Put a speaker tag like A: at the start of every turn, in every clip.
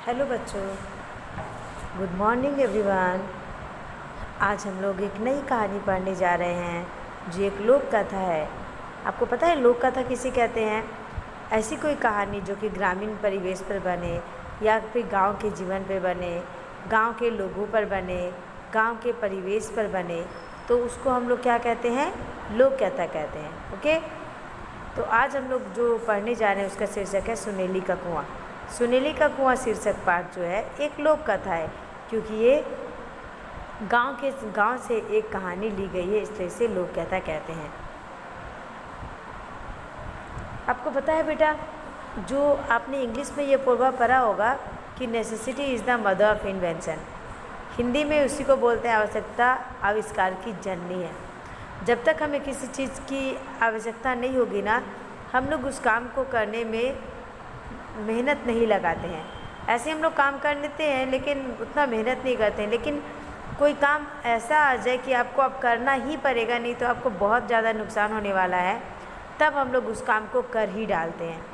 A: Hello बच्चों, good morning everyone. आज हम लोग एक नई कहानी पढ़ने जा रहे हैं जो एक लोक कथा है। आपको पता है लोक कथा किसे कहते हैं? ऐसी कोई कहानी जो कि ग्रामीण परिवेश पर बने या फिर गांव के जीवन पर बने, गांव के लोगों पर बने, गांव के परिवेश पर बने, तो उसको हम लोग क्या कहते हैं? लोक कथा कहते हैं। ओके, तो आज हम लोग जो पढ़ने जा रहे हैं उसका शीर्षक है सुनेली का कुआं। सुनेली का कुआं शीर्षक पाठ जो है एक लोक कथा है, क्योंकि ये गांव से एक कहानी ली गई है, इसलिए इसे लोक कथा कहते हैं। आपको पता है बेटा, जो आपने इंग्लिश में ये पूर्वा पढ़ा होगा कि necessity is the mother of invention. Hindi में उसी को बोलते हैं आवश्यकता आविष्कार की जननी है। जब तक हमें किसी चीज़ की आवश्यकता नहीं होगी ना, हम लोग उस काम को करने में मेहनत नहीं लगाते हैं। ऐसे हम लोग काम कर लेते हैं लेकिन उतना मेहनत नहीं करते हैं। लेकिन कोई काम ऐसा आ जाए कि आपको अब करना ही पड़ेगा, नहीं तो आपको बहुत ज़्यादा नुकसान होने वाला है, तब हम लोग उस काम को कर ही डालते हैं।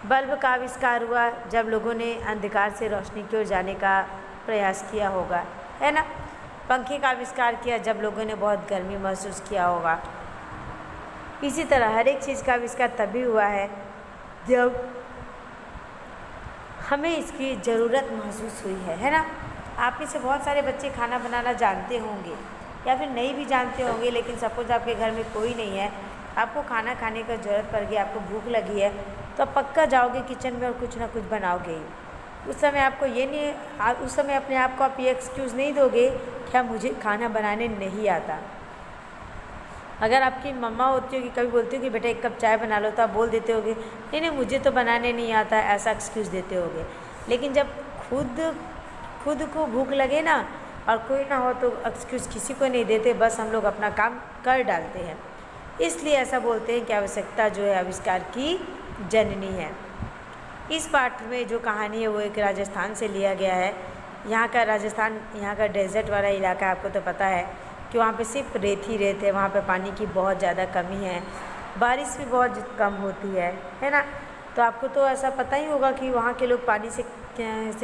A: बल्ब का आविष्कार हुआ जब लोगों ने अंधकार से रोशनी की ओर जाने का प्रयास किया होगा, है ना। पंखे का आविष्कार किया जब लोगों ने बहुत गर्मी महसूस किया होगा। इसी तरह हर एक चीज़ का आविष्कार तभी हुआ है जब हमें इसकी ज़रूरत महसूस हुई है ना। आप में से बहुत सारे बच्चे खाना बनाना जानते होंगे या फिर नहीं भी जानते होंगे, लेकिन सपोज आपके घर में कोई नहीं है, आपको खाना खाने का ज़रूरत पड़ गई, आपको भूख लगी है, तो आप पक्का जाओगे किचन में और कुछ ना कुछ बनाओगे ही। उस समय आपको ये नहीं, उस समय अपने आप को आप ये एक्सक्यूज़ नहीं दोगे क्या मुझे खाना बनाने नहीं आता। अगर आपकी मम्मा होती होगी, कभी बोलती होगी बेटा एक कप चाय बना लो, तो आप बोल देते होगे नहीं नहीं मुझे तो बनाने नहीं आता, ऐसा एक्सक्यूज़ देते होगे। लेकिन जब खुद को भूख लगे ना और कोई ना हो तो एक्सक्यूज़ किसी को नहीं देते, बस हम लोग अपना काम कर डालते हैं। इसलिए ऐसा बोलते हैं कि आवश्यकता जो है आविष्कार की जननी है। इस पाठ में जो कहानी है वो एक राजस्थान से लिया गया है। यहाँ का राजस्थान, यहाँ का डेजर्ट वाला इलाका, आपको तो पता है कि वहाँ पे सिर्फ रेत ही रेत है, वहाँ पे पानी की बहुत ज़्यादा कमी है, बारिश भी बहुत कम होती है ना। तो आपको तो ऐसा पता ही होगा कि वहाँ के लोग पानी से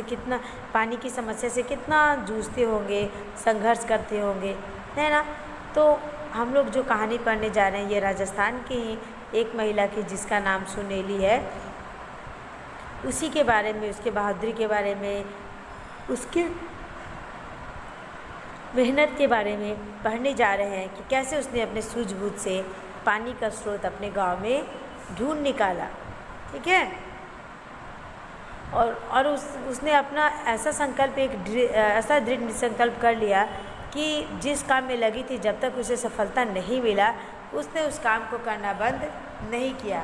A: कितना, पानी की समस्या से कितना जूझते होंगे, संघर्ष करते होंगे, है ना। तो हम लोग जो कहानी पढ़ने जा रहे हैं ये राजस्थान की ही एक महिला की जिसका नाम सुनेली है, उसी के बारे में, उसके बहादुरी के बारे में, उसके मेहनत के बारे में पढ़ने जा रहे हैं कि कैसे उसने अपने सूझबूझ से पानी का स्रोत अपने गांव में ढूंढ निकाला। ठीक है। और उसने अपना ऐसा संकल्प, ऐसा दृढ़ संकल्प कर लिया कि जिस काम में लगी थी, जब तक उसे सफलता नहीं मिला उसने उस काम को करना बंद नहीं किया।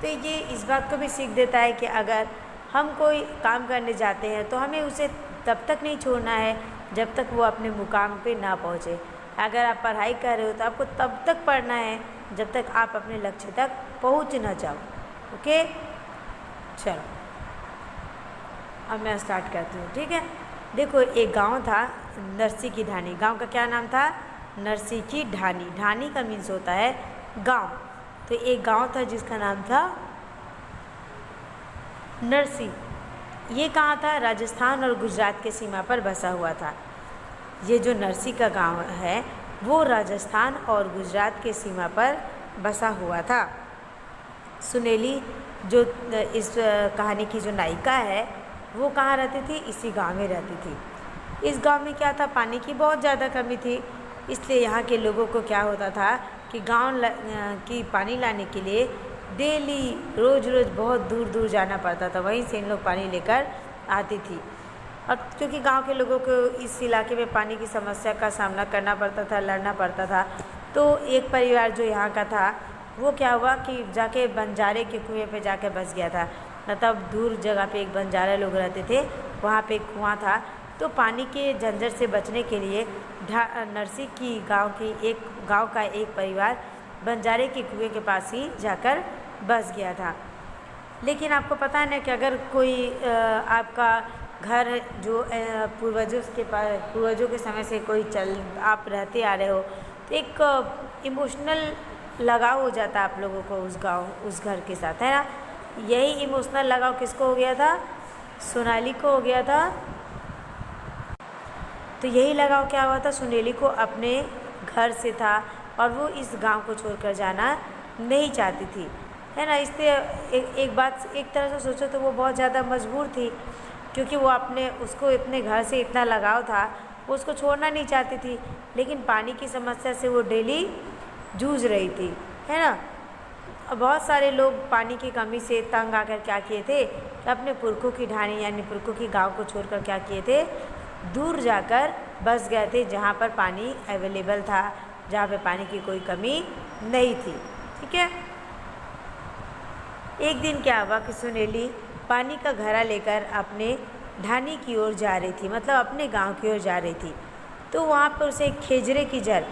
A: तो ये इस बात को भी सीख देता है कि अगर हम कोई काम करने जाते हैं तो हमें उसे तब तक नहीं छोड़ना है जब तक वो अपने मुकाम पे ना पहुँचे। अगर आप पढ़ाई कर रहे हो तो आपको तब तक पढ़ना है जब तक आप अपने लक्ष्य तक पहुँच ना जाओ। ओके, चलो अब मैं स्टार्ट करती हूँ। ठीक है। देखो, एक गांव था नरसी की ढानी। गांव का क्या नाम था? नरसी की ढानी। ढानी का मीन्स होता है गांव। तो एक गांव था जिसका नाम था नरसी। ये कहाँ था? राजस्थान और गुजरात के सीमा पर बसा हुआ था। ये जो नरसी का गांव है वो राजस्थान और गुजरात के सीमा पर बसा हुआ था। सुनेली जो इस कहानी की जो नायिका है वो कहाँ रहती थी? इसी गांव में रहती थी। इस गांव में क्या था? पानी की बहुत ज़्यादा कमी थी, इसलिए यहाँ के लोगों को क्या होता था कि गांव की पानी लाने के लिए डेली रोज़ बहुत दूर दूर जाना पड़ता था, वहीं से इन लोग पानी लेकर आती थी। और क्योंकि गांव के लोगों को इस इलाके में पानी की समस्या का सामना करना पड़ता था, लड़ना पड़ता था, तो एक परिवार जो यहाँ का था वो क्या हुआ कि जाके बंजारे के कुएं पे जाके बस गया था। मतलब दूर जगह पे एक बंजारा लोग रहते थे, वहाँ पे एक कुआं था। तो पानी के झंझट से बचने के लिए नरसी की गांव का एक परिवार बंजारे के कुएं के पास ही जाकर बस गया था। लेकिन आपको पता है ना कि अगर कोई आपका घर जो पूर्वजों के समय से कोई आप रहते आ रहे हो, तो एक इमोशनल लगाव हो जाता है आप लोगों को उस घर के साथ, है ना। यही इमोशनल लगाव किसको हो गया था? सोनाली को हो गया था। तो यही लगाव क्या हुआ था, सुनेली को अपने घर से था और वो इस गांव को छोड़कर जाना नहीं चाहती थी, है ना। इसलिए एक बात एक तरह से सोचो तो वो बहुत ज़्यादा मजबूर थी, क्योंकि वो उसको इतने घर से इतना लगाव था, वो उसको छोड़ना नहीं चाहती थी। लेकिन पानी की समस्या से वो डेली जूझ रही थी, है ना। बहुत सारे लोग पानी की कमी से तंग आकर क्या किए थे कि अपने पुरखों की ढाणी यानी पुरखों की गांव को छोड़कर क्या किए थे, दूर जाकर बस गए थे, जहाँ पर पानी अवेलेबल था, जहाँ पे पानी की कोई कमी नहीं थी। ठीक है। एक दिन क्या हुआ कि सुनेली पानी का घड़ा लेकर अपने ढानी की ओर जा रही थी, मतलब अपने गांव की ओर जा रही थी। तो वहाँ पर उसे एक खेजरे की जड़,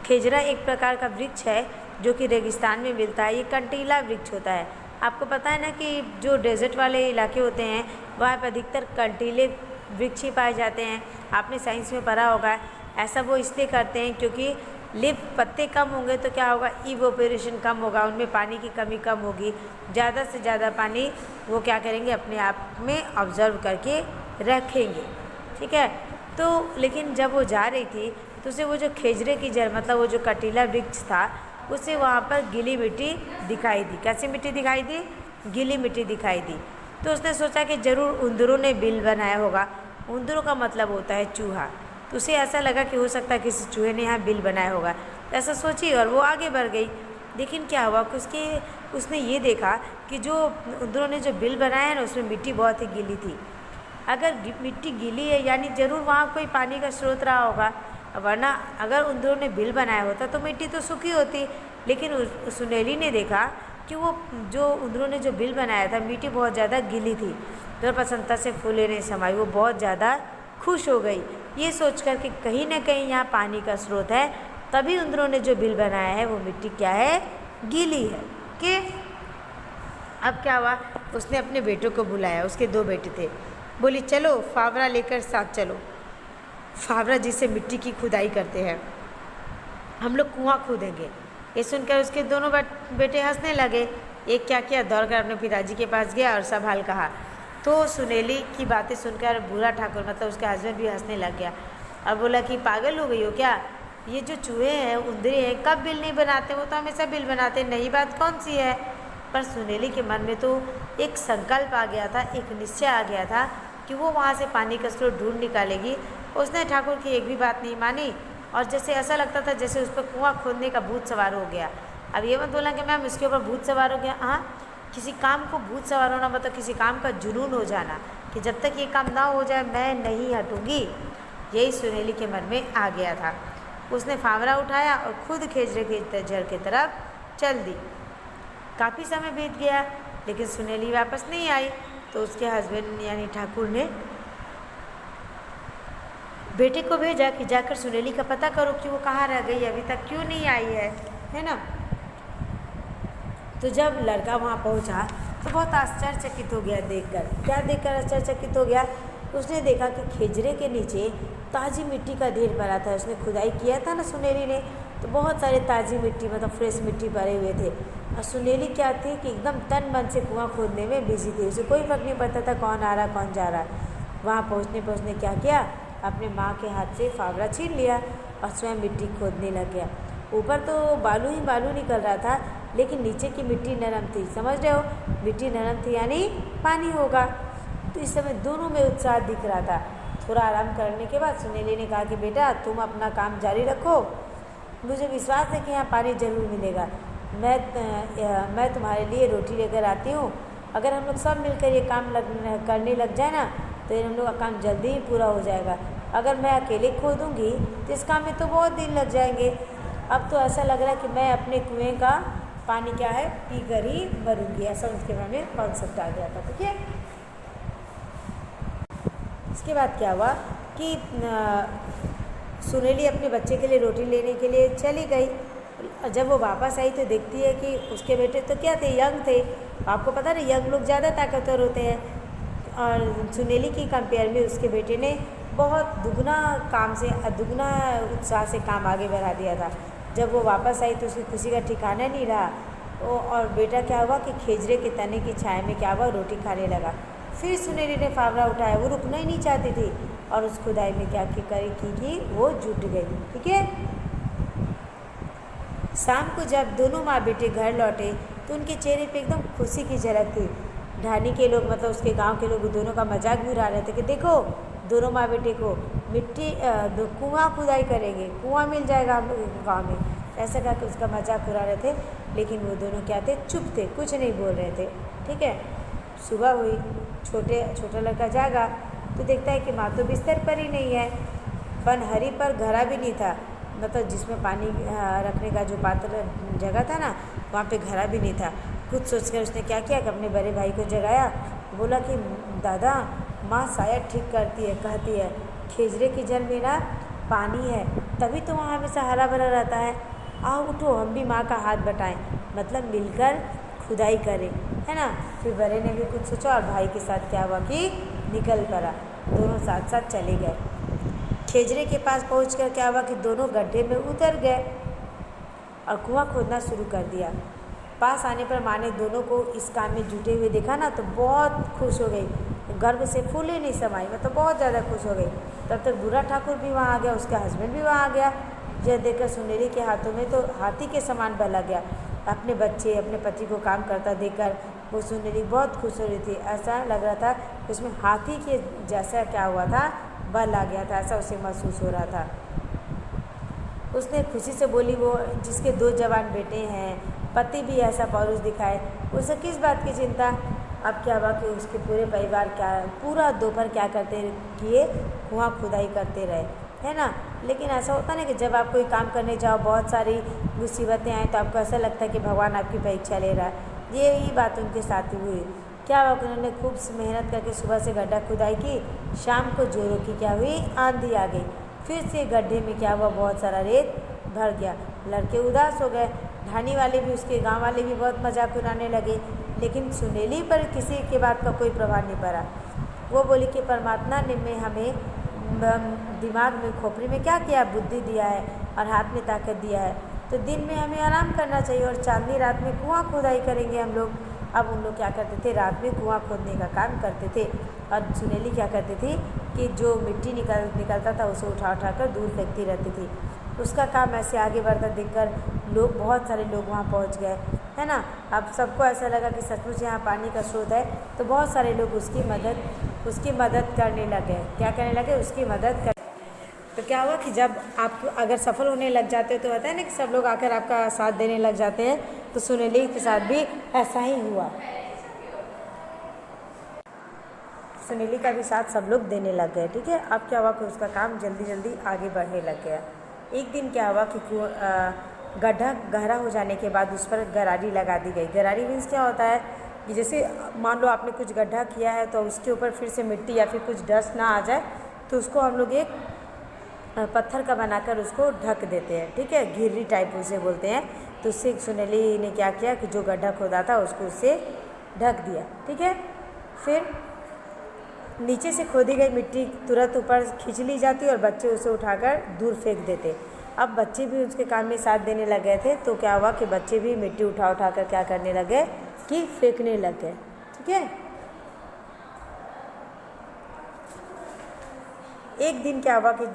A: खेजरा एक प्रकार का वृक्ष है जो कि रेगिस्तान में मिलता है। ये कंटीला वृक्ष होता है। आपको पता है ना कि जो डेजर्ट वाले इलाके होते हैं वहाँ पर अधिकतर कंटीले वृक्ष ही पाए जाते हैं। आपने साइंस में पढ़ा होगा। ऐसा वो इसलिए करते हैं क्योंकि लीफ पत्ते कम होंगे तो क्या होगा, इवोपोरेशन कम होगा, उनमें पानी की कमी कम होगी। ज़्यादा से ज़्यादा पानी वो क्या करेंगे, अपने आप में ऑब्जर्व करके रखेंगे। ठीक है। तो लेकिन जब वो जा रही थी तो उसे वो जो खेजरे की जड़, मतलब वो जो कटीला वृक्ष था, उसे वहाँ पर गीली मिट्टी दिखाई दी। कैसी मिट्टी दिखाई दी? गीली मिट्टी दिखाई दी। तो उसने सोचा कि ज़रूर उंदरों ने बिल बनाया होगा। उंदरों का मतलब होता है चूहा। तो उसे ऐसा लगा कि हो सकता है किसी चूहे ने यहाँ बिल बनाया होगा, ऐसा सोची और वो आगे बढ़ गई। लेकिन क्या हुआ कि उसने ये देखा कि जो उंदरों ने जो बिल बनाया है ना, उसमें मिट्टी बहुत ही गीली थी। अगर मिट्टी गीली है यानी ज़रूर वहाँ कोई पानी का स्रोत रहा होगा, वरना अगर उंदरों ने बिल बनाया होता तो मिट्टी तो सूखी होती। लेकिन सुनेली ने देखा कि वो जो उंदरों ने जो बिल बनाया था, मिट्टी बहुत ज़्यादा गीली थी। तो प्रसन्नता से फूले नहीं समाई, वो बहुत ज़्यादा खुश हो गई, ये सोचकर कि कहीं ना कहीं यहाँ पानी का स्रोत है, तभी उंदरों ने जो बिल बनाया है वो मिट्टी क्या है, गीली है। कि अब क्या हुआ, उसने अपने बेटों को बुलाया, उसके 2 बेटे थे। बोली चलो फावड़ा लेकर साथ चलो। फावड़ा जिससे मिट्टी की खुदाई करते हैं, हम लोग कुआं खोदेंगे। ये सुनकर उसके दोनों बेटे हंसने लगे। एक क्या किया, दौड़कर अपने पिताजी के पास गया और सब हाल कहा। तो सुनेली की बातें सुनकर भूरा ठाकुर, मतलब उसका हस्बैंड, भी हंसने लग गया और बोला कि पागल हो गई हो क्या, ये जो चूहे हैं, उंदरे हैं, कब बिल नहीं बनाते, वो तो हमेशा बिल बनाते, नई बात कौन सी है। पर सुनेली के मन में तो एक संकल्प आ गया था, एक निश्चय आ गया था कि वो वहाँ से पानी का स्रोत ढूंढ निकालेगी। उसने ठाकुर की एक भी बात नहीं मानी और जैसे ऐसा लगता था जैसे उस पर कुआं खोदने का भूत सवार हो गया। अब ये मत बोला कि मैम इसके ऊपर भूत सवार हो गया। हाँ, किसी काम को भूत सवार होना मतलब किसी काम का जुनून हो जाना, कि जब तक ये काम ना हो जाए मैं नहीं हटूंगी। यही सुनेली के मन में आ गया था। उसने फावड़ा उठाया और खुद खेजरे के जड़ की तरफ चल दी। काफ़ी समय बीत गया लेकिन सुनेली वापस नहीं आई। तो उसके हस्बैंड यानी ठाकुर ने बेटे को भेजा कि जाकर सुनेली का पता करो कि वो कहाँ रह गई, अभी तक क्यों नहीं आई है ना। तो जब लड़का वहाँ पहुँचा तो बहुत आश्चर्यचकित हो गया देखकर। क्या देखकर आश्चर्यचकित हो गया, उसने देखा कि खेजरे के नीचे ताज़ी मिट्टी का ढेर पड़ा था। उसने खुदाई किया था ना सुनेली ने, तो बहुत सारे ताज़ी मिट्टी, मतलब फ्रेश मिट्टी भरे हुए थे। और सुनेली क्या थी कि एकदम तन मन से कुआं खोदने में बिजी थी। उसे कोई फर्क नहीं पड़ता था कौन आ रहा कौन जा रहा। वहाँ पहुँचने पर उसने क्या किया, अपने माँ के हाथ से फावड़ा छीन लिया और स्वयं मिट्टी खोदने लग गया। ऊपर तो बालू ही बालू निकल रहा था लेकिन नीचे की मिट्टी नरम थी। समझ रहे हो, मिट्टी नरम थी यानी पानी होगा। तो इस समय दोनों में उत्साह दिख रहा था। थोड़ा आराम करने के बाद सुनेली ने कहा कि बेटा तुम अपना काम जारी रखो, मुझे विश्वास है कि यहाँ पानी ज़रूर मिलेगा। मैं तुम्हारे लिए रोटी लेकर आती हूँ। अगर हम लोग सब मिलकर ये काम करने लग जाए ना तो हम लोग का काम जल्दी ही पूरा हो जाएगा। अगर मैं अकेले खोदूँगी तो इस काम में तो बहुत दिन लग जाएंगे। अब तो ऐसा लग रहा है कि मैं अपने कुएँ का पानी क्या है पीकर ही मरूंगी, ऐसा उसके मन में कॉन्सेप्ट आ गया था। ठीक है। इसके बाद क्या हुआ कि सुनेली अपने बच्चे के लिए रोटी लेने के लिए चली गई। जब वो वापस आई तो देखती है कि उसके बेटे तो क्या थे, यंग थे। आपको पता है यंग लोग ज़्यादा ताकतवर होते हैं। और सुनेली की कंपेयर में उसके बेटे ने बहुत दुगना उत्साह से काम आगे बढ़ा दिया था। जब वो वापस आई तो उसकी खुशी का ठिकाना नहीं रहा। और बेटा क्या हुआ कि खेजरे के तने की छाया में क्या हुआ, रोटी खाने लगा। फिर सुनहरी ने फावड़ा उठाया, वो रुकना ही नहीं चाहती थी और उस खुदाई में क्या करी कि वो जुट गई। ठीक है। शाम को जब दोनों माँ बेटे घर लौटे तो उनके चेहरे पे एकदम खुशी की झलक थी। ढानी के लोग, मतलब उसके गांव के लोग दोनों का मजाक भी उड़ा रहे थे कि देखो दोनों माँ बेटे को मिट्टी कुआं खुदाई करेंगे, कुआं मिल जाएगा हम लोगों को गाँव में, ऐसा करके उसका मजाक उड़ा रहे थे। लेकिन वो दोनों क्या थे, चुप थे, कुछ नहीं बोल रहे थे। ठीक है। सुबह हुई, छोटा लड़का जागा तो देखता है कि माँ तो बिस्तर पर ही नहीं है, बनहरी पर घड़ा भी नहीं था, मतलब जिसमें पानी रखने का जो पात्र जगह था ना, वहाँ पे घड़ा भी नहीं था। कुछ सोचकर उसने क्या किया कि अपने बड़े भाई को जगाया, बोला कि दादा माँ शायद ठीक कहती है खेजरे की जल में ना पानी है, तभी तो वहाँ हमेशा हरा भरा रहता है। आओ उठो, हम भी माँ का हाथ बटाएं, मतलब मिलकर खुदाई करें, है ना। फिर बड़े ने भी कुछ सोचा और भाई के साथ क्या हुआ कि निकल पड़ा, दोनों साथ साथ चले गए। खेजरे के पास पहुंचकर क्या हुआ कि दोनों गड्ढे में उतर गए और कुआं खोदना शुरू कर दिया। पास आने पर माँ ने दोनों को इस काम में जुटे हुए देखा ना तो बहुत खुश हो गई, गर्व से फूले नहीं समाई, मतलब बहुत ज़्यादा खुश हो गई। तब तक बूढ़ा ठाकुर भी वहाँ आ गया, उसका हस्बैंड भी वहाँ आ गया। यह देखकर सुनहरी के हाथों में तो हाथी के समान बल आ गया। अपने बच्चे, अपने पति को काम करता देखकर वो सुनहरी बहुत खुश हो रही थी। ऐसा लग रहा था उसमें हाथी के जैसा क्या हुआ था, बल आ गया था, ऐसा उसे महसूस हो रहा था। उसने खुशी से बोली, वो जिसके 2 जवान बेटे हैं, पति भी ऐसा पौरुष दिखाए, उसे किस बात की चिंता। अब क्या हुआ कि उसके पूरे परिवार पूरा दोपहर क्या करते किए, कुआं खुदाई करते रहे, है ना। लेकिन ऐसा होता ना कि जब आप कोई काम करने जाओ, बहुत सारी मुसीबतें आएँ तो आपको ऐसा लगता है कि भगवान आपकी परीक्षा ले रहा है। यही बात उनके साथ हुई। क्या हुआ कि उन्होंने खूब मेहनत करके सुबह से गड्ढा खुदाई की, शाम को जोरों की क्या हुई, आंधी आ गई। फिर से गड्ढे में क्या हुआ, बहुत सारा रेत भर गया। लड़के उदास हो गए, ढानी वाले भी, उसके गांव वाले भी बहुत मजाक उड़ाने लगे। लेकिन सुनहरी पर किसी के बात का कोई प्रभाव नहीं पड़ा। वो बोली कि परमात्मा ने हमें दिमाग में, खोपड़ी में क्या किया, बुद्धि दिया है और हाथ में ताकत दिया है, तो दिन में हमें आराम करना चाहिए और चांदनी रात में कुआं खुदाई करेंगे हम लोग। अब उन लोग क्या करते थे, रात में कुआं खोदने का काम करते थे और सुनहरी क्या करती थी कि जो मिट्टी निकलता था उसे उठा कर दूर फेंकती रहती थी। उसका काम ऐसे आगे बढ़ता देखकर लोग, बहुत सारे लोग वहाँ पहुँच गए, है ना। अब सबको ऐसा लगा कि सचमुच यहाँ पानी का स्रोत है, तो बहुत सारे लोग उसकी मदद करने लगे। क्या करने लगे, उसकी मदद कर। तो क्या हुआ कि जब आप अगर सफल होने लग जाते हो तो होता है ना कि सब लोग आकर आपका साथ देने लग जाते हैं, तो सुनहरी के साथ भी ऐसा ही हुआ। सुनहरी का भी साथ सब लोग देने लग गए। ठीक है। अब क्या हुआ कि उसका काम जल्दी जल्दी आगे बढ़ने लग गया। एक दिन क्या हुआ कि गड्ढा गहरा हो जाने के बाद उस पर गरारी लगा दी गई। गरारी मीन्स क्या होता है कि जैसे मान लो आपने कुछ गड्ढा किया है तो उसके ऊपर फिर से मिट्टी या फिर कुछ डस्ट ना आ जाए, तो उसको हम लोग एक पत्थर का बनाकर उसको ढक देते हैं। ठीक है। घिर्री टाइप उसे बोलते हैं। तो उससे सुनहरी ने क्या किया कि जो गड्ढा खोदा था उसको उससे ढक दिया। ठीक है। फिर नीचे से खोदी गई मिट्टी तुरंत ऊपर खींच ली जाती और बच्चे उसे उठाकर दूर फेंक देते। अब बच्चे भी उसके काम में साथ देने लग गए थे, तो क्या हुआ कि बच्चे भी मिट्टी उठा कर क्या करने लगे कि फेंकने लग गए। ठीक है। एक दिन क्या हुआ कि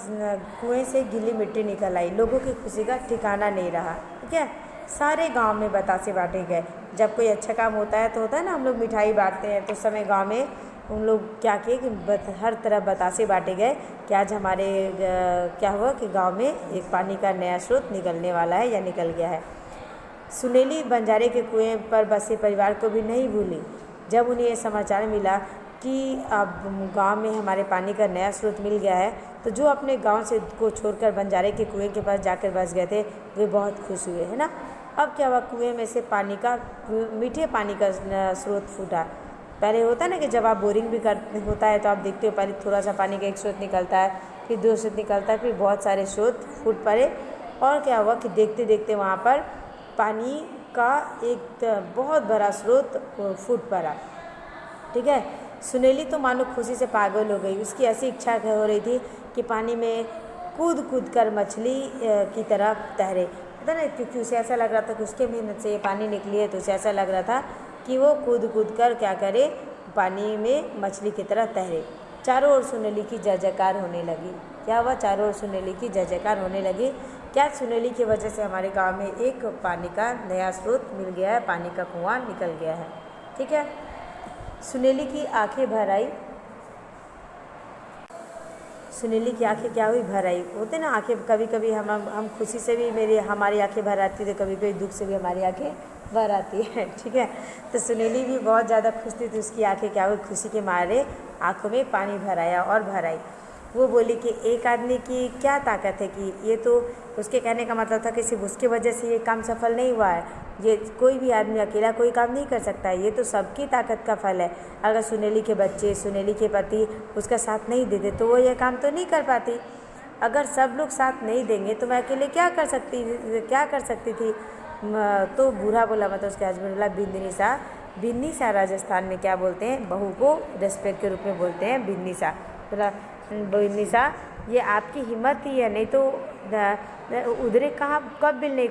A: कुएं से गीली मिट्टी निकल आई। लोगों की खुशी का ठिकाना नहीं रहा। ठीक है। सारे गांव में बतासे बांटे गए। जब कोई अच्छा काम होता है तो होता है ना, हम लोग मिठाई बांटते हैं, तो उस समय गाँव में उन लोग क्या किए कि हर तरफ बतासे बांटे गए कि आज हमारे क्या हुआ कि गांव में एक पानी का नया स्रोत निकलने वाला है या निकल गया है। सुनहरी बंजारे के कुएं पर बसे परिवार को भी नहीं भूली। जब उन्हें ये समाचार मिला कि अब गांव में हमारे पानी का नया स्रोत मिल गया है, तो जो अपने गांव से को छोड़कर बंजारे के कुएं के पास जाकर बस गए थे, वे बहुत खुश हुए, है ना। अब क्या हुआ, कुएं में से मीठे पानी का स्रोत फूटा। पहले होता है ना कि जब आप बोरिंग भी होता है तो आप देखते हो पहले थोड़ा सा पानी का एक स्रोत निकलता है, फिर 2 स्रोत निकलता है, फिर बहुत सारे स्रोत फूट पड़े। और क्या हुआ कि देखते देखते वहाँ पर पानी का एक बहुत बड़ा स्रोत फूट पड़ा। ठीक है। सुनहरी तो मानो खुशी से पागल हो गई। उसकी ऐसी इच्छा हो रही थी कि पानी में कूद कर मछली की तरह तैरे, पता ना, क्योंकि उसे ऐसा लग रहा था कि उसके मेहनत से ये पानी निकली है, तो उसे ऐसा लग रहा था कि वो कूद कर क्या करे, पानी में मछली की तरह तैरे। चारों ओर सुनेली की जय जयकार होने लगी। क्या हुआ? चारों ओर सुनेली की जय जयकार होने लगी। क्या? सुनेली की वजह से हमारे गांव में एक पानी का नया स्रोत मिल गया है, पानी का कुआं निकल गया है। ठीक है। सुनेली की आंखें भर आई। सुनेली की आंखें क्या हुई? भर आई। होते ना आंखें, कभी कभी हम खुशी से भी हमारी आंखें भर आती है, तो कभी कभी दुख से भी हमारी आंखें भर आती है। ठीक है। तो सुनेली भी बहुत ज़्यादा खुश थी, तो उसकी आंखें क्या हुई? खुशी के मारे आंखों में पानी भर आया और भर आई। वो बोली कि एक आदमी की क्या ताकत है कि ये तो, उसके कहने का मतलब था कि सिर्फ उसकी वजह से ये काम सफल नहीं हुआ है, ये कोई भी आदमी अकेला कोई काम नहीं कर सकता है, ये तो सबकी ताकत का फल है। अगर सुनेली के बच्चे, सुनेली के पति उसका साथ नहीं देते तो वो ये काम तो नहीं कर पाती। अगर सब लोग साथ नहीं देंगे तो मैं अकेले क्या कर सकती थी। तो बूढ़ा बोला, मतलब उसके हस्बैंड बोला, बिंदनी सा। बिन्नी सा राजस्थान में क्या बोलते हैं? बहू को रिस्पेक्ट के रूप में बोलते हैं बिन्नी सा। बोला, बिन्नी सा, ये आपकी हिम्मत ही है, नहीं तो उधरे कहाँ कब बिल नहीं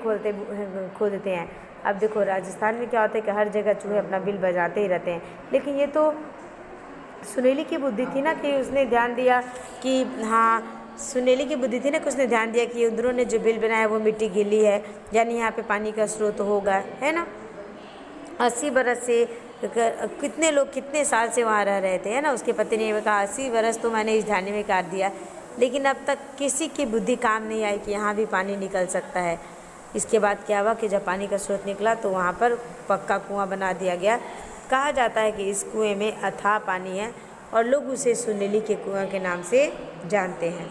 A: खोलते हैं। अब देखो राजस्थान में क्या होता है कि हर जगह चूहे अपना बिल बजाते ही रहते हैं, लेकिन ये तो सुनेली की बुद्धि थी ना कि उसने ध्यान दिया कि हाँ, सुनेली की बुद्धि थी ना कि उसने ध्यान दिया कि उधरों ने जो बिल बनाया वो मिट्टी गीली है, यानी यहाँ पे पानी का स्रोत होगा, है ना। 80 बरस से कितने लोग कितने साल से वहाँ रह रहे थे, है ना। उसके पति ने कहा 80 बरस तो मैंने इस ढानी में काट दिया, लेकिन अब तक किसी की बुद्धि काम नहीं आई कि यहाँ भी पानी निकल सकता है। इसके बाद क्या हुआ कि जब पानी का स्रोत निकला तो वहाँ पर पक्का कुआं बना दिया गया। कहा जाता है कि इस कुएं में अथाह पानी है और लोग उसे सुनेली के कुआं के नाम से जानते हैं।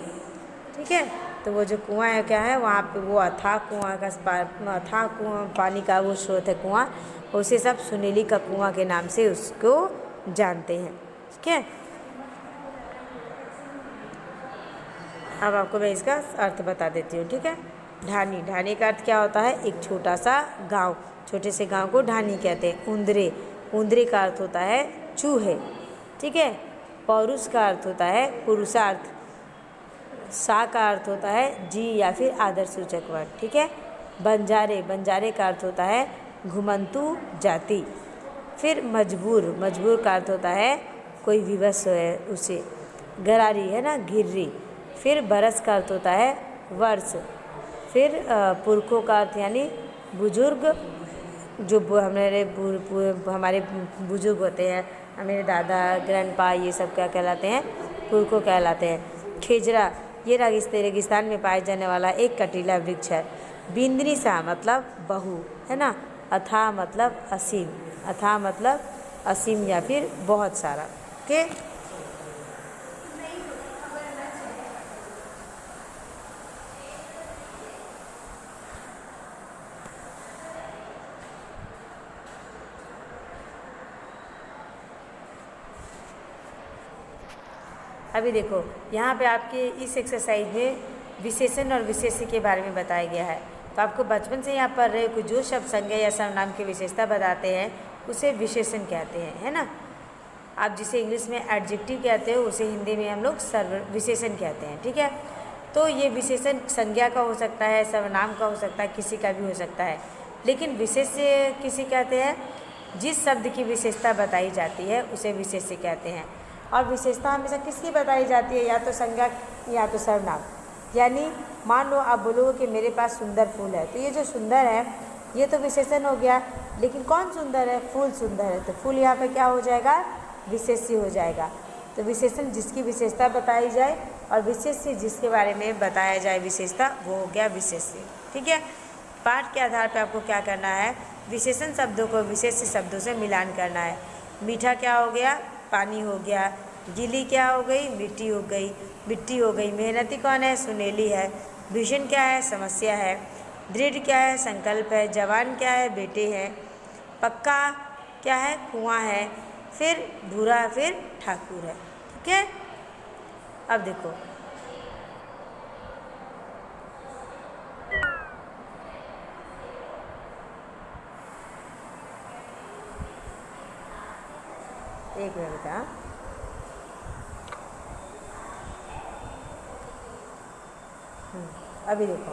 A: ठीक है। तो वो जो कुआं है क्या है, वहाँ पे वो अथाह कुआं पानी का वो स्रोत है कुआं, उसे सब सुनेली का कुआं के नाम से उसको जानते हैं। ठीक है। अब आपको मैं इसका अर्थ बता देती हूँ। ठीक है। ढानी, ढानी का अर्थ क्या होता है? एक छोटा सा गांव, छोटे से गांव को ढानी कहते हैं। उंदरे, उंदरे का अर्थ होता है चूहे। ठीक है। पौरुष का अर्थ होता है पुरुषार्थ। सा का अर्थ होता है जी या फिर आदर सूचक वर्ड। ठीक है। बंजारे, बंजारे का अर्थ होता है घुमंतु जाति। फिर मजबूर, मजबूर का अर्थ होता है कोई विवश है उसे। गरारी है ना, घिर्री। फिर बरस का अर्थ होता है वर्ष। फिर पुरखों का अर्थ यानी बुजुर्ग, जो हमारे बुजुर्ग होते हैं, मेरे दादा, ग्रैंडपा, ये सब क्या कहलाते हैं? पुरखों कहलाते हैं। खेजरा, ये रेगिस्तान में पाए जाने वाला एक कटीला वृक्ष है। बिंदनी सा मतलब बहू, है ना। अथाह मतलब असीम, अथाह मतलब असीम या फिर बहुत सारा। ओके। अभी देखो यहाँ पे आपके इस एक्सरसाइज में विशेषण और विशेष्य के बारे में बताया गया है। तो आपको बचपन से यहाँ पढ़ रहे हो कि जो शब्द संज्ञा या सर्वनाम की विशेषता बताते हैं उसे विशेषण कहते हैं, है ना। आप जिसे इंग्लिश में एडजेक्टिव कहते हो उसे हिंदी में हम लोग विशेषण कहते हैं। ठीक है। तो ये विशेषण संज्ञा का हो सकता है, सर्वनाम का हो सकता है, किसी का भी हो सकता है, लेकिन विशेष्य किसी कहते हैं जिस शब्द की विशेषता बताई जाती है उसे विशेष्य कहते हैं। और विशेषता हमेशा किसकी बताई जाती है? या तो संज्ञा या तो सर्वनाम। यानी मान लो आप बोलोगे कि मेरे पास सुंदर फूल है, तो ये जो सुंदर है ये तो विशेषण हो गया, लेकिन कौन सुंदर है? फूल सुंदर है, तो फूल यहाँ पे क्या हो जाएगा? विशेष्य हो जाएगा। तो विशेषण जिसकी विशेषता बताई जाए और विशेष्य जिसके बारे में बताया जाए विशेषता, वो हो गया विशेष्य। ठीक है। पाठ के आधार पर आपको क्या करना है? विशेषण शब्दों को विशेष्य शब्दों से मिलान करना है। मीठा क्या हो गया? पानी हो गया। गीली क्या हो गई? मिट्टी हो गई, मिट्टी हो गई। मेहनती कौन है? सुनेली है। भीषण क्या है? समस्या है। दृढ़ क्या है? संकल्प है। जवान क्या है? बेटे हैं। पक्का क्या है? कुआं है। फिर भूरा, फिर ठाकुर है। ठीक है। अब देखो एक मिनट का, अभी देखो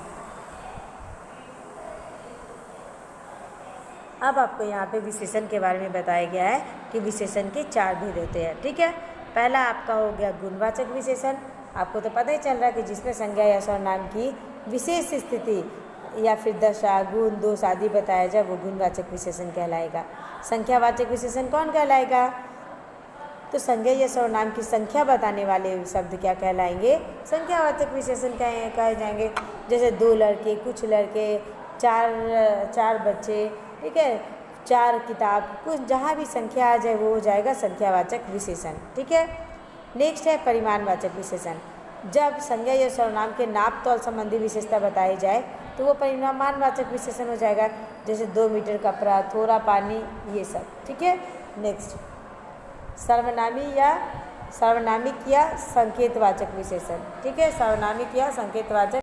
A: अब आपको यहाँ पे विशेषण के बारे में बताया गया है कि विशेषण के 4 भेद होते हैं। ठीक है, पहला आपका हो गया गुणवाचक विशेषण। आपको तो पता ही चल रहा है कि जिसमें संज्ञा या सर्वनाम की विशेष स्थिति या फिर दशा, गुण, दोष आदि बताया जाए वो गुणवाचक विशेषण कहलाएगा। संख्यावाचक विशेषण कौन कहलाएगा? तो संज्ञा या सर्वनाम की संख्या बताने वाले शब्द क्या कहलाएंगे? संख्यावाचक विशेषण कहे जाएंगे। जैसे 2 लड़के, कुछ लड़के, चार बच्चे, ठीक है, 4 किताब, कुछ जहाँ भी संख्या आ जाए वो हो जाएगा संख्यावाचक विशेषण। ठीक है, नेक्स्ट है परिमाणवाचक विशेषण। जब संज्ञा या सर्वनाम के नाप तौल संबंधी विशेषता बताई जाए तो वो परिमाणवाचक विशेषण हो जाएगा। जैसे 2 मीटर कपड़ा, थोड़ा पानी, ये सब। ठीक है, नेक्स्ट सार्वनामिक या संकेतवाचक विशेषण। ठीक है, सार्वनामिक या संकेतवाचक।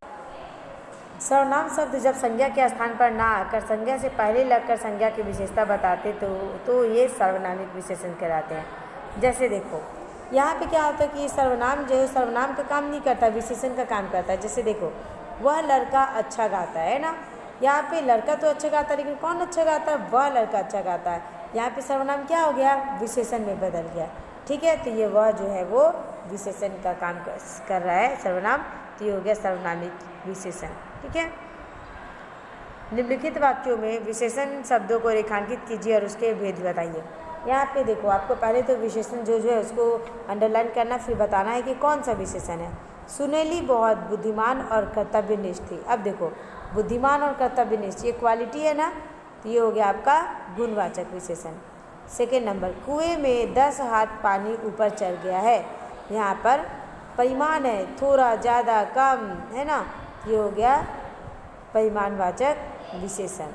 A: सर्वनाम शब्द जब संज्ञा के स्थान पर ना आकर संज्ञा से पहले लगकर संज्ञा की विशेषता बताते तो ये सार्वनामिक विशेषण कहलाते हैं। जैसे देखो यहाँ पे क्या होता है कि सर्वनाम जो है सर्वनाम का काम नहीं करता, विशेषण का काम करता है। जैसे देखो वह लड़का अच्छा गाता है ना, यहाँ पे लड़का तो अच्छा गाता है लेकिन कौन अच्छा गाता है? वह लड़का अच्छा गाता है। यहाँ पे सर्वनाम क्या हो गया? विशेषण में बदल गया। ठीक है, तो ये वह जो है वो विशेषण का काम कर रहा है सर्वनाम, तो ये हो गया सर्वनामिक विशेषण। ठीक है, निम्नलिखित वाक्यों में विशेषण शब्दों को रेखांकित कीजिए और उसके भेद बताइए। यहाँ पे देखो आपको पहले तो विशेषण जो है उसको अंडरलाइन करना, फिर बताना है कि कौन सा विशेषण है। सुनेली बहुत बुद्धिमान और कर्तव्यनिष्ठ थी। अब देखो बुद्धिमान और कर्तव्यनिष्ठ ये क्वालिटी है ना, तो ये हो गया आपका गुणवाचक विशेषण। सेकेंड नंबर, कुएं में 10 हाथ पानी ऊपर चढ़ गया है। यहाँ पर परिमाण है, थोड़ा, ज़्यादा, कम, है ना, ये हो गया परिमाणवाचक विशेषण।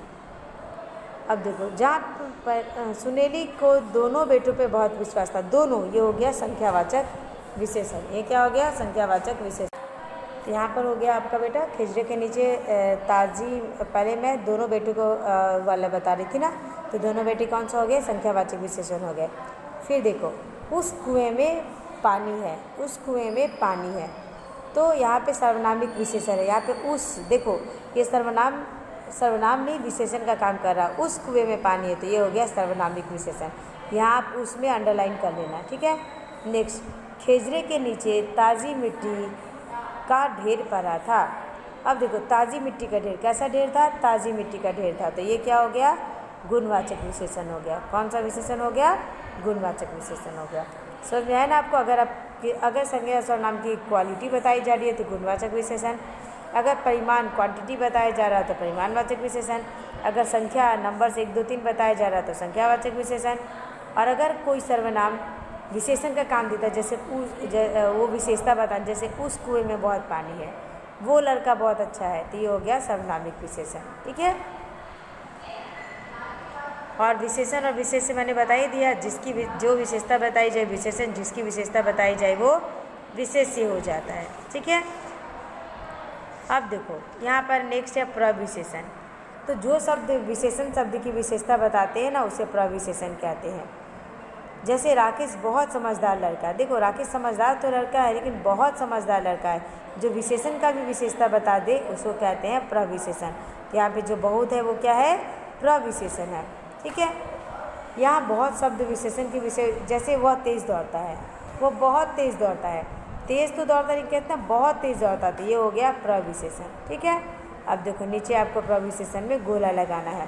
A: अब देखो जहाँ पर सुनेली को दोनों बेटों पे बहुत विश्वास था, दोनों, ये हो गया संख्यावाचक विशेषण। ये क्या हो गया? संख्यावाचक विशेषण। यहाँ पर हो गया आपका बेटा खिजरे के नीचे ताजी, पहले मैं दोनों बेटों को वाला बता रही थी ना, तो दोनों बेटे कौन सा हो गए? संख्यावाचक विशेषण हो गए। फिर देखो उस कुएं में पानी है, उस कुएं में पानी है, तो यहाँ पे सर्वनामिक विशेषण है। यहाँ पे उस, देखो ये सर्वनाम नहीं विशेषण का काम कर रहा। उस कुएं में पानी है, तो ये हो गया सर्वनामिक विशेषण। यहाँ आप उसमें अंडरलाइन कर लेना। ठीक है, नेक्स्ट, खिजरे के नीचे ताज़ी मिट्टी का ढेर पड़ा था। अब देखो ताज़ी मिट्टी का ढेर, कैसा ढेर था? ताज़ी मिट्टी का ढेर था, तो ये क्या हो गया? गुणवाचक विशेषण हो गया। कौन सा विशेषण हो गया? गुणवाचक विशेषण हो गया। समझ में आया ना आपको? अगर संज्ञा सर्वनाम की क्वालिटी बताई जा रही है तो गुणवाचक विशेषण, अगर परिमाण क्वांटिटी बताया जा रहा है तो परिमाणवाचक विशेषण, अगर संख्या नंबर 1 2 3 बताया जा रहा है तो संख्यावाचक विशेषण, और अगर कोई सर्वनाम विशेषण का काम देता है, जैसे वो विशेषता बता, जैसे उस कुएं में बहुत पानी है, वो लड़का बहुत अच्छा है, तो ये हो गया सर्वनामिक विशेषण। ठीक है, और विशेषण और विशेष्य मैंने बता ही दिया, जो विशेषता बताई जाए विशेषण, जिसकी विशेषता बताई जाए वो विशेष्य हो जाता है। ठीक है, अब देखो यहाँ पर नेक्स्ट है प्रविशेषण। तो जो शब्द विशेषण शब्द की विशेषता बताते हैं ना, उसे प्रविशेषण कहते हैं। जैसे राकेश बहुत समझदार लड़का है। देखो राकेश समझदार तो लड़का है लेकिन बहुत समझदार लड़का है, जो विशेषण का भी विशेषता बता दे उसको कहते हैं प्रविशेषण। यहाँ पे जो बहुत है वो क्या है? प्रविशेषण है। ठीक है, यहाँ बहुत शब्द विशेषण की जैसे वह तेज़ दौड़ता है, वो बहुत तेज़ दौड़ता है, तेज़ तो दौड़ता नहीं कहते हैं, बहुत तेज़ दौड़ता, तो ये हो गया प्रविशेषण। ठीक है, अब देखो नीचे आपको प्रविशेषण में गोला लगाना है।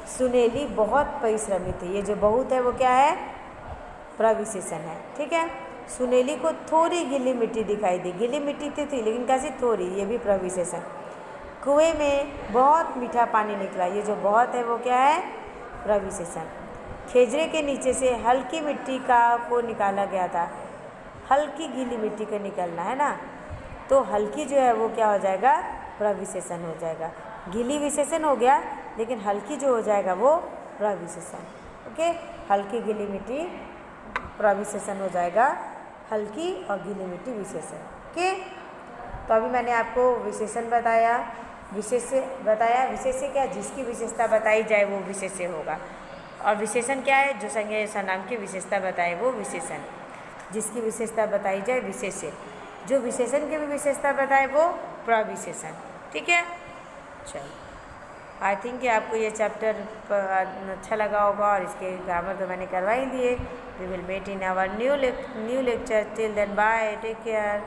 A: सुनेली बहुत परिश्रमी थी, ये जो बहुत है वो क्या है? प्रविशेषण है। ठीक है, सुनेली को थोड़ी गीली मिट्टी दिखाई दी, गीली मिट्टी थी लेकिन कैसी? थोड़ी, ये भी प्रविशेषण। कुएं में बहुत मीठा पानी निकला, ये जो बहुत है वो क्या है? प्रविशेषण। खिजरे के नीचे से हल्की मिट्टी को निकाला गया था, हल्की गीली मिट्टी का निकलना है ना, तो हल्की जो है वो क्या हो जाएगा? प्रविशेषण हो जाएगा। गीली विशेषण हो गया लेकिन हल्की जो हो जाएगा वो प्रविशेषण। ओके, हल्की गीली मिट्टी प्रविशेषण हो जाएगा, हल्की और गीली मिट्टी विशेषण। ओके, तो अभी मैंने आपको विशेषण बताया, विशेष्य क्या? जिसकी विशेषता बताई जाए वो विशेष्य होगा। और विशेषण क्या है? जो संज्ञा या सर्वनाम की विशेषता बताए वो विशेषण, जिसकी विशेषता बताई जाए विशेष्य, जो विशेषण की भी विशेषता बताए वो प्रविशेषण। ठीक है, चलो। आई थिंक कि आपको ये चैप्टर अच्छा लगा होगा और इसके ग्रामर तो मैंने करवा ही दिए। We will met in our new lecture. Till then bye, take care.